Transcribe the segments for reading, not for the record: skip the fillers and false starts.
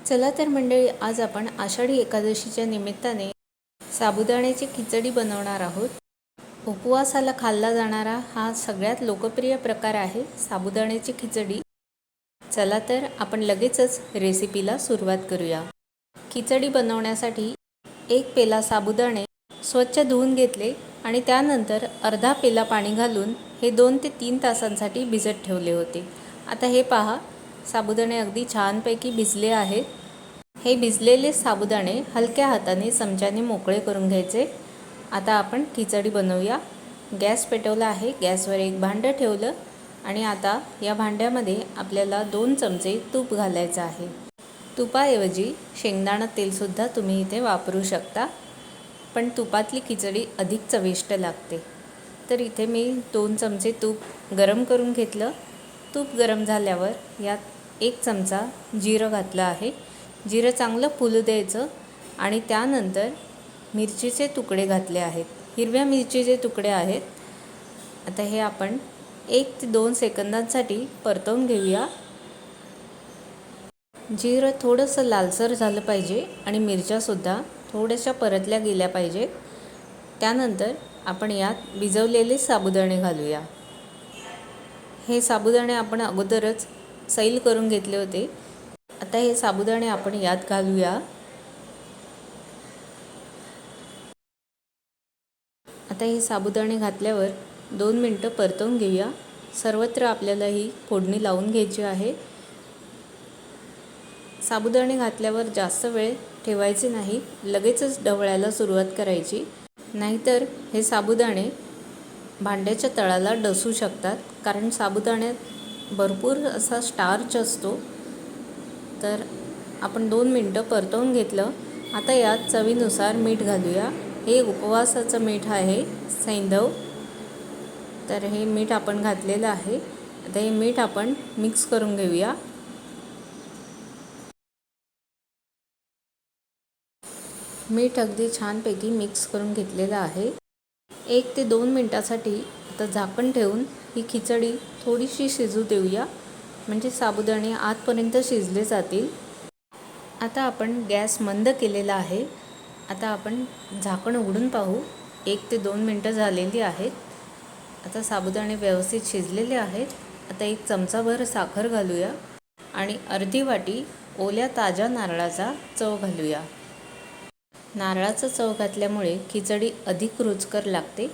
चला तर मंडळी, आज आपण आषाढी एकादशीच्या निमित्ताने साबुदाण्याची खिचडी बनवणार आहोत. उपवासाला खाल्ला जाणारा हा सगळ्यात लोकप्रिय प्रकार आहे साबुदाण्याची खिचडी. चला तर आपण लगेचच रेसिपीला सुरुवात करूया. खिचडी बनवण्यासाठी 1 पेला साबुदाणे स्वच्छ धुवून घेतले आणि त्यानंतर अर्धा पेला पाणी घालून हे 2 ते 3 तासांसाठी भिजत ठेवले होते. आता हे पहा, साबुदाणे अगदी छानपैकी भिजले आहेत. हे भिजलेले साबुदाणे हलक्या हाताने चमच्याने मोकळे करून घ्यायचे. आता आपण खिचडी बनवूया. गॅस पेटवला आहे. गॅसवर एक भांडं ठेवलं आणि आता या भांड्यामध्ये आपल्याला 2 चमचे तूप घालायचं आहे. तुपाऐवजी शेंगदाणा तेलसुद्धा तुम्ही इथे वापरू शकता, पण तुपातली खिचडी अधिक चविष्ट लागते. तर इथे मी 2 चमचे तूप गरम करून घेतलं. तूप गरम झाल्यावर यात 1 चमचा जिरं घातलं आहे. जिरं चांगलं फुलू द्यायचं आणि त्यानंतर मिरचीचे तुकडे घातले आहेत. हिरव्या मिरचीचे तुकडे आहेत. आता हे आपण 1 ते 2 सेकंदांसाठी परतवून घेऊया. जिरं थोडंसं लालसर झालं पाहिजे आणि मिरच्यासुद्धा थोड्याशा परतल्या गेल्या पाहिजेत. त्यानंतर आपण यात भिजवलेले साबुदाणे घालूया. हे साबुदाणे आपण अगोदरच सैल करून घेतले होते. आता हे साबुदाणे आपण यात घालूया. आता हे साबुदाणे घातल्यावर 2 मिनटं परतवून घेऊया. सर्वत्र आपल्याला ही फोडणी लावून घ्यायची आहे. साबुदाणे घातल्यावर जास्त वेळ ठेवायचे नाही, लगेचच ढवळायला सुरुवात करायची, नाहीतर हे साबुदाणे भांड्याच्या तळाला डसू शकतात. कारण साबुदाण्यात भरपूर असा स्टार्च असतो. तर आपण 2 मिनटं परतवून घेतलं. आता यात चवीनुसार मीठ घालूया. हे उपवासाचं मीठ आहे, सैंधव. तर हे मीठ आपण घातलेलं आहे. आता हे मीठ आपण मिक्स करून घेऊया. मीठ अगदी छानपैकी मिक्स करून घेतलेलं आहे. 1 ते 2 मिनटासाठी आता झाकण ठेवून ही खिचडी थोडीशी शिजू देऊया, म्हणजे साबुदाणे आतपर्यंत शिजले जातील. आता आपण गॅस मंद केलेला आहे. आता आपण झाकण उघडून पाहू. 1 ते 2 मिनटं झालेली आहेत. आता साबुदाणे व्यवस्थित शिजलेले आहेत. आता 1 चमचाभर साखर घालूया आणि अर्धी वाटी ओल्या ताज्या नारळाचा चव घालूया. नारळाचा चव घातल्यामुळे खिचडी अधिक रुचकर लागते.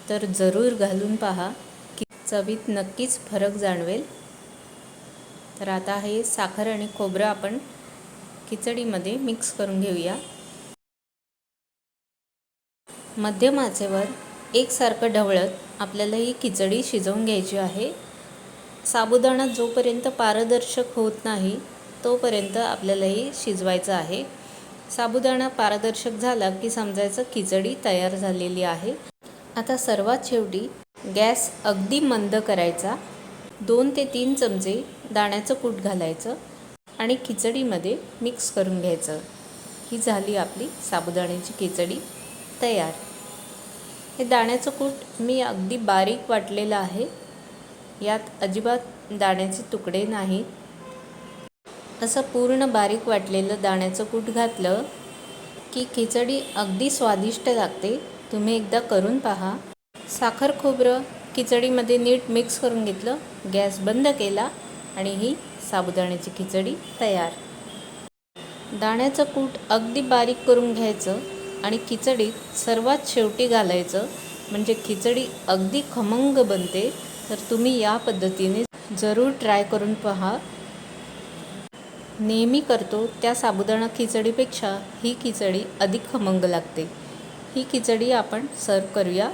तर जरूर घालून पहा, की चवीत नक्कीच फरक जाणवेल. तर आता हे साखर आणि खोबरं आपण खिचडीमध्ये मिक्स करून घेऊया. मध्यम आचेवर एकसारखं ढवळत आपल्याला ही खिचडी शिजवून घ्यायची आहे. साबुदाणा जोपर्यंत पारदर्शक होत नाही तोपर्यंत आपल्याला ही शिजवायचं आहे. साबुदाणा पारदर्शक झाला की समजायचं खिचडी तयार झालेली आहे. आता सर्वात शेवटी गॅस अगदी मंद करायचा. 2 ते 3 चमचे दाण्याचं कूट घालायचं आणि खिचडीमध्ये मिक्स करून घ्यायचं. ही झाली आपली साबुदाण्याची खिचडी तयार. हे दाण्याचं कूट मी अगदी बारीक वाटलेलं आहे. यात अजिबात दाण्याचे तुकडे नाहीत. असं पूर्ण बारीक वाटलेलं दाण्याचं कूट घातलं की खिचडी अगदी स्वादिष्ट लागते. तुम्ही एकदा करून पहा. साखर खोबरं खिचडीमध्ये नीट मिक्स करून घेतलं, गॅस बंद केला आणि ही साबुदाण्याची खिचडी तयार. दाण्याचं कूट अगदी बारीक करून घ्यायचं आणि खिचडीत सर्वात शेवटी घालायचं, म्हणजे खिचडी अगदी खमंग बनते. तर तुम्ही या पद्धतीने जरूर ट्राय करून पहा. नेहमी करतो त्या साबुदाणा खिचडीपेक्षा ही खिचडी अधिक खमंग लागते. ही खिचडी आपण सर्व करूया.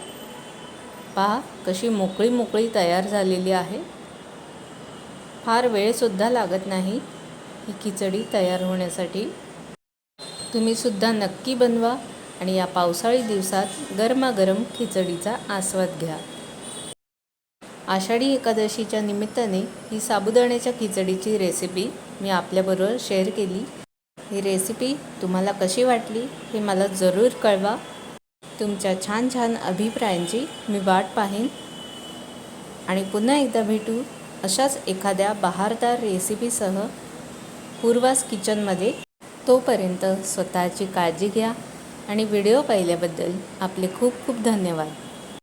पहा कशी मोकळी मोकळी तयार झालेली आहे. फार वेळसुद्धा लागत नाही ही खिचडी तयार होण्यासाठी. तुम्हीसुद्धा नक्की बनवा आणि या पावसाळी दिवसात गरमागरम खिचडीचा आस्वाद घ्या. आषाढी एकादशीच्या निमित्ताने ही साबुदाण्याच्या खिचडीची रेसिपी मी आपल्याबरोबर शेअर केली. ही रेसिपी तुम्हाला कशी वाटली हे मला जरूर कळवा. तुमच्या छान छान अभिप्रायांची मी वाट पाहीन आणि पुन्हा एकदा भेटू अशाच एखाद्या बहारदार रेसिपीसह. पूर्वास किचनमध्ये. तोपर्यंत स्वतःची काळजी घ्या आणि व्हिडिओ पाहिल्याबद्दल आपले खूप खूप धन्यवाद.